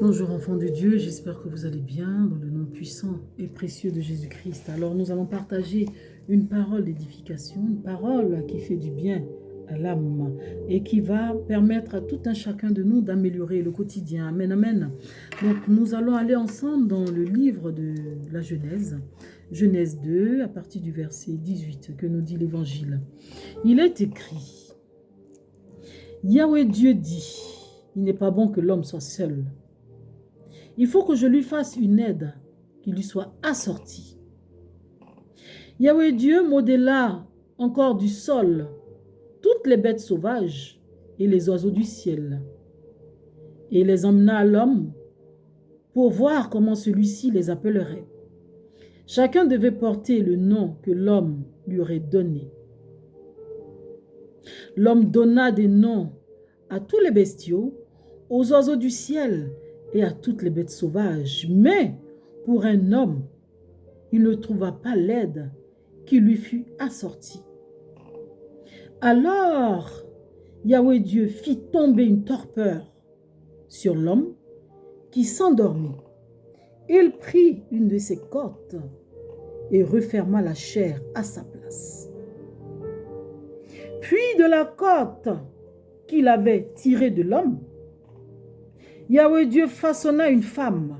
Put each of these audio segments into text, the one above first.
Bonjour enfants de Dieu, j'espère que vous allez bien dans le nom puissant et précieux de Jésus-Christ. Alors nous allons partager une parole d'édification, une parole qui fait du bien à l'âme et qui va permettre à tout un chacun de nous d'améliorer le quotidien. Amen, amen. Donc nous allons aller ensemble dans le livre de la Genèse, Genèse 2, à partir du verset 18 que nous dit l'Évangile. Il est écrit, Yahweh Dieu dit, il n'est pas bon que l'homme soit seul. Il faut que je lui fasse une aide qui lui soit assortie. Yahweh Dieu modéla encore du sol toutes les bêtes sauvages et les oiseaux du ciel, et les emmena à l'homme pour voir comment celui-ci les appellerait. Chacun devait porter le nom que l'homme lui aurait donné. L'homme donna des noms à tous les bestiaux, aux oiseaux du ciel et à toutes les bêtes sauvages. Mais pour un homme, il ne trouva pas l'aide qui lui fut assortie. Alors, Yahweh Dieu fit tomber une torpeur sur l'homme qui s'endormit. Il prit une de ses côtes et referma la chair à sa place. Puis de la côte qu'il avait tirée de l'homme, Yahweh Dieu façonna une femme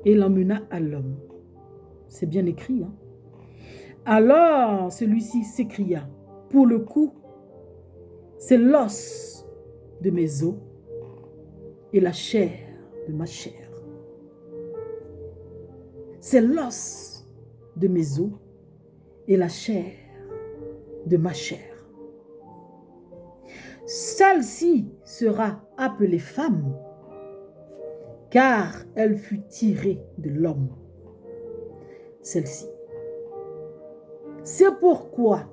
et l'emmena à l'homme. C'est bien écrit, hein? Alors celui-ci s'écria, pour le coup, c'est l'os de mes os et la chair de ma chair. C'est l'os de mes os et la chair de ma chair. Celle-ci sera appelée femme, car elle fut tirée de l'homme. Celle-ci. C'est pourquoi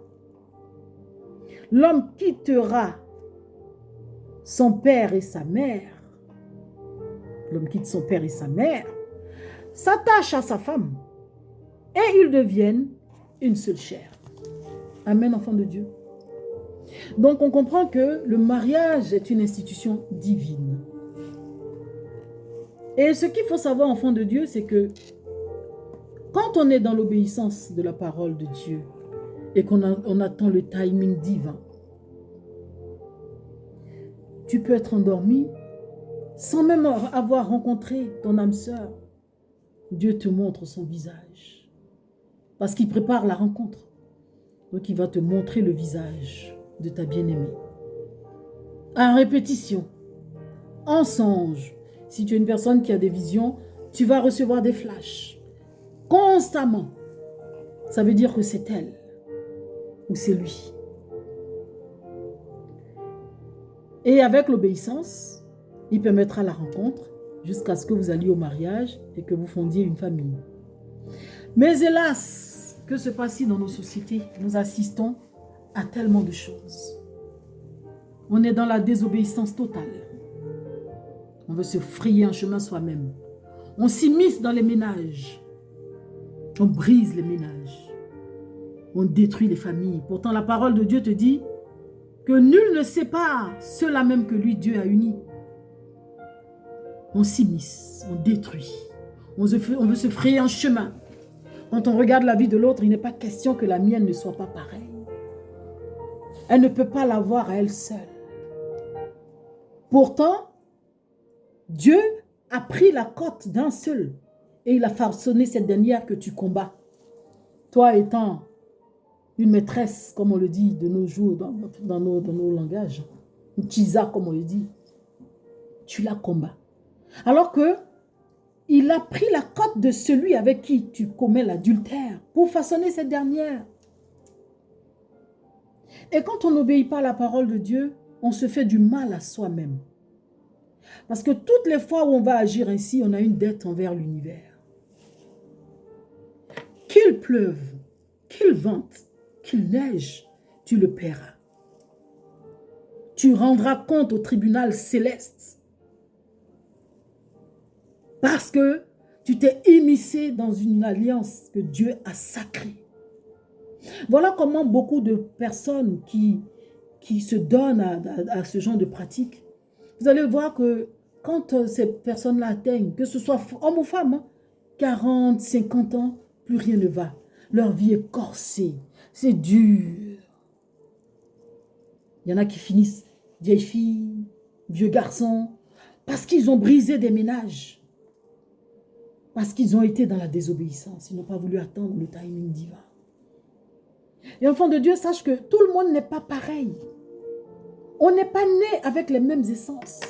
l'homme quittera son père et sa mère. L'homme quitte son père et sa mère, s'attache à sa femme, et ils deviennent une seule chair. Amen, enfants de Dieu. Donc, on comprend que le mariage est une institution divine. Et ce qu'il faut savoir, enfants de Dieu, c'est que quand on est dans l'obéissance de la parole de Dieu et qu'on attend le timing divin, tu peux être endormi sans même avoir rencontré ton âme sœur. Dieu te montre son visage parce qu'il prépare la rencontre. Donc, il va te montrer le visage de ta bien-aimée. En répétition, en songe, si tu es une personne qui a des visions, tu vas recevoir des flashs constamment. Ça veut dire que c'est elle ou c'est lui. Et avec l'obéissance, il permettra la rencontre jusqu'à ce que vous alliez au mariage et que vous fondiez une famille. Mais hélas, que se passe-t-il dans nos sociétés? Nous assistons à tellement de choses. On est dans la désobéissance totale. On veut se frayer un chemin soi-même. On s'immisce dans les ménages. On brise les ménages. On détruit les familles. Pourtant, la parole de Dieu te dit que nul ne sépare ceux-là même que lui, Dieu a unis. On s'immisce, on détruit. On veut se frayer un chemin. Quand on regarde la vie de l'autre, il n'est pas question que la mienne ne soit pas pareille. Elle ne peut pas l'avoir à elle seule. Pourtant, Dieu a pris la côte d'un seul et il a façonné cette dernière que tu combats. Toi étant une maîtresse, comme on le dit de nos jours, dans nos langages, une tisa, comme on le dit, tu la combats. Alors que il a pris la côte de celui avec qui tu commets l'adultère pour façonner cette dernière. Et quand on n'obéit pas à la parole de Dieu, on se fait du mal à soi-même. Parce que toutes les fois où on va agir ainsi, on a une dette envers l'univers. Qu'il pleuve, qu'il vente, qu'il neige, tu le paieras. Tu rendras compte au tribunal céleste. Parce que tu t'es immiscé dans une alliance que Dieu a sacrée. Voilà comment beaucoup de personnes qui se donnent à ce genre de pratique, vous allez voir que quand ces personnes-là atteignent, que ce soit homme ou femme, hein, 40, 50 ans, plus rien ne va. Leur vie est corsée, c'est dur. Il y en a qui finissent vieilles filles, vieux garçons, parce qu'ils ont brisé des ménages. Parce qu'ils ont été dans la désobéissance. Ils n'ont pas voulu attendre le timing divin. Et enfant de Dieu, sache que tout le monde n'est pas pareil. On n'est pas né avec les mêmes essences.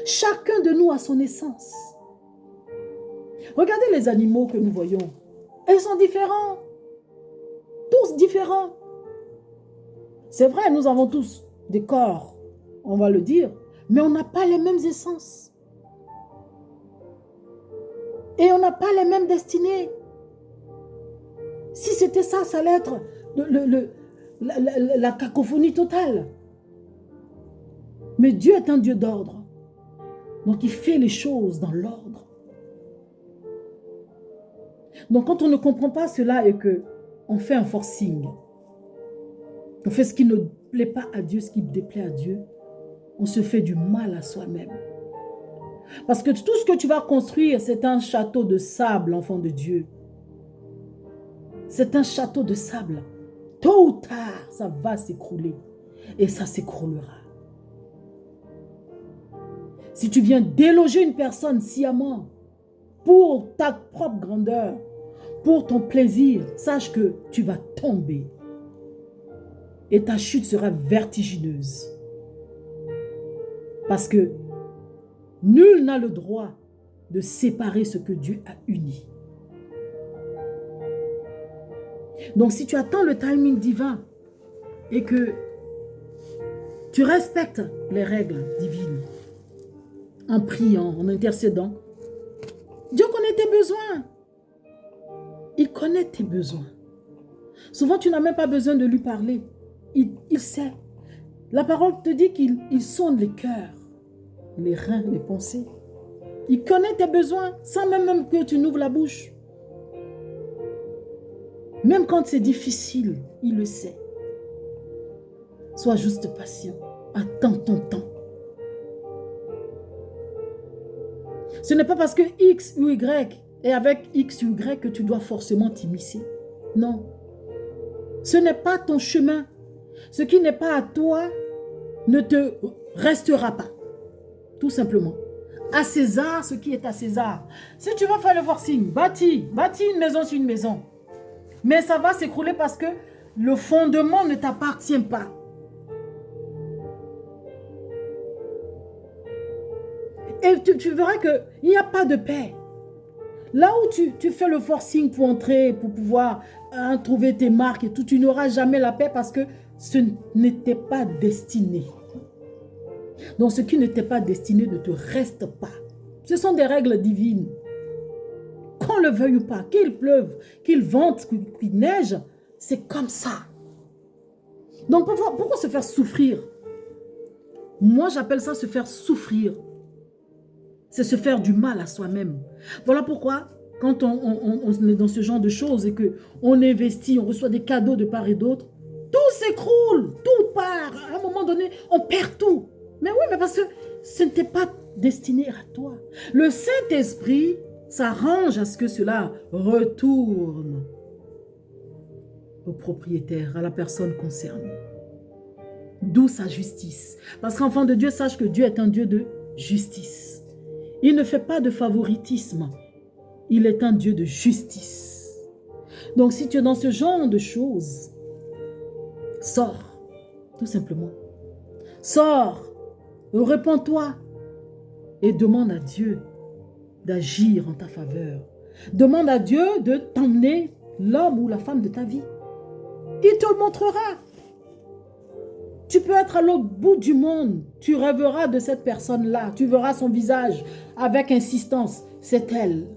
Chacun de nous a son essence. Regardez les animaux que nous voyons. Ils sont différents. Tous différents. C'est vrai, nous avons tous des corps, on va le dire, mais on n'a pas les mêmes essences. Et on n'a pas les mêmes destinées. Si c'était ça, ça allait être la cacophonie totale. Mais Dieu est un Dieu d'ordre. Donc il fait les choses dans l'ordre. Donc quand on ne comprend pas cela et qu'on fait un forcing, on fait ce qui ne plaît pas à Dieu, ce qui déplaît à Dieu, on se fait du mal à soi-même. Parce que tout ce que tu vas construire, c'est un château de sable, enfant de Dieu. C'est un château de sable. Tôt ou tard, ça va s'écrouler. Et ça s'écroulera. Si tu viens déloger une personne sciemment pour ta propre grandeur, pour ton plaisir, sache que tu vas tomber. Et ta chute sera vertigineuse. Parce que nul n'a le droit de séparer ce que Dieu a uni. Donc si tu attends le timing divin et que tu respectes les règles divines, en priant, en intercédant, Dieu connaît tes besoins. Il connaît tes besoins. Souvent, tu n'as même pas besoin de lui parler. Il sait. La parole te dit qu'il sonde les cœurs, les reins, les pensées. Il connaît tes besoins sans même que tu n'ouvres la bouche. Même quand c'est difficile, il le sait. Sois juste patient. Attends ton temps. Ce n'est pas parce que X ou Y est avec X ou Y que tu dois forcément t'immiscer. Non. Ce n'est pas ton chemin. Ce qui n'est pas à toi ne te restera pas. Tout simplement. À César, ce qui est à César. Si tu veux faire le forcing, bâtis une maison sur une maison. Mais ça va s'écrouler parce que le fondement ne t'appartient pas. Et tu verras qu'il n'y a pas de paix. Là où tu fais le forcing pour entrer, pour pouvoir trouver tes marques et tout, tu n'auras jamais la paix parce que ce n'était pas destiné. Donc ce qui n'était pas destiné ne te reste pas. Ce sont des règles divines. Qu'on le veuille ou pas, qu'il pleuve, qu'il vente, qu'il neige, c'est comme ça. Donc pourquoi se faire souffrir? Moi j'appelle ça se faire souffrir. C'est se faire du mal à soi-même. Voilà pourquoi, quand on est dans ce genre de choses et qu'on investit, on reçoit des cadeaux de part et d'autre, tout s'écroule, tout part. À un moment donné, on perd tout. Mais oui, mais parce que ce n'était pas destiné à toi. Le Saint-Esprit s'arrange à ce que cela retourne au propriétaire, à la personne concernée. D'où sa justice. Parce qu'enfant de Dieu, sache que Dieu est un Dieu de justice. Il ne fait pas de favoritisme. Il est un Dieu de justice. Donc si tu es dans ce genre de choses, sors, tout simplement. Sors, répands-toi et demande à Dieu d'agir en ta faveur. Demande à Dieu de t'emmener l'homme ou la femme de ta vie. Il te le montrera. Tu peux être à l'autre bout du monde. Tu rêveras de cette personne-là. Tu verras son visage avec insistance. C'est elle.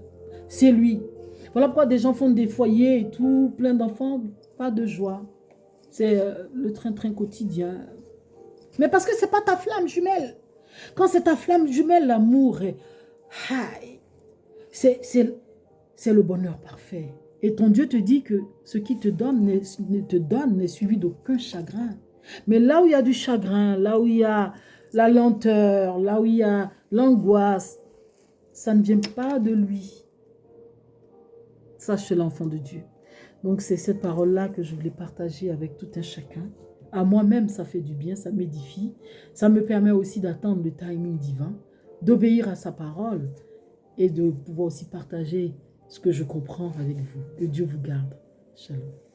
C'est lui. Voilà pourquoi des gens font des foyers et tout, plein d'enfants. Pas de joie. C'est le train-train quotidien. Mais parce que ce n'est pas ta flamme jumelle. Quand c'est ta flamme jumelle, l'amour est... C'est le bonheur parfait. Et ton Dieu te dit que ce qu'il te donne n'est suivi d'aucun chagrin. Mais là où il y a du chagrin, là où il y a la lenteur, là où il y a l'angoisse, ça ne vient pas de lui. Sache l'enfant de Dieu. Donc c'est cette parole-là que je voulais partager avec tout un chacun. À moi-même, ça fait du bien, ça m'édifie. Ça me permet aussi d'attendre le timing divin, d'obéir à sa parole et de pouvoir aussi partager ce que je comprends avec vous. Que Dieu vous garde. Shalom.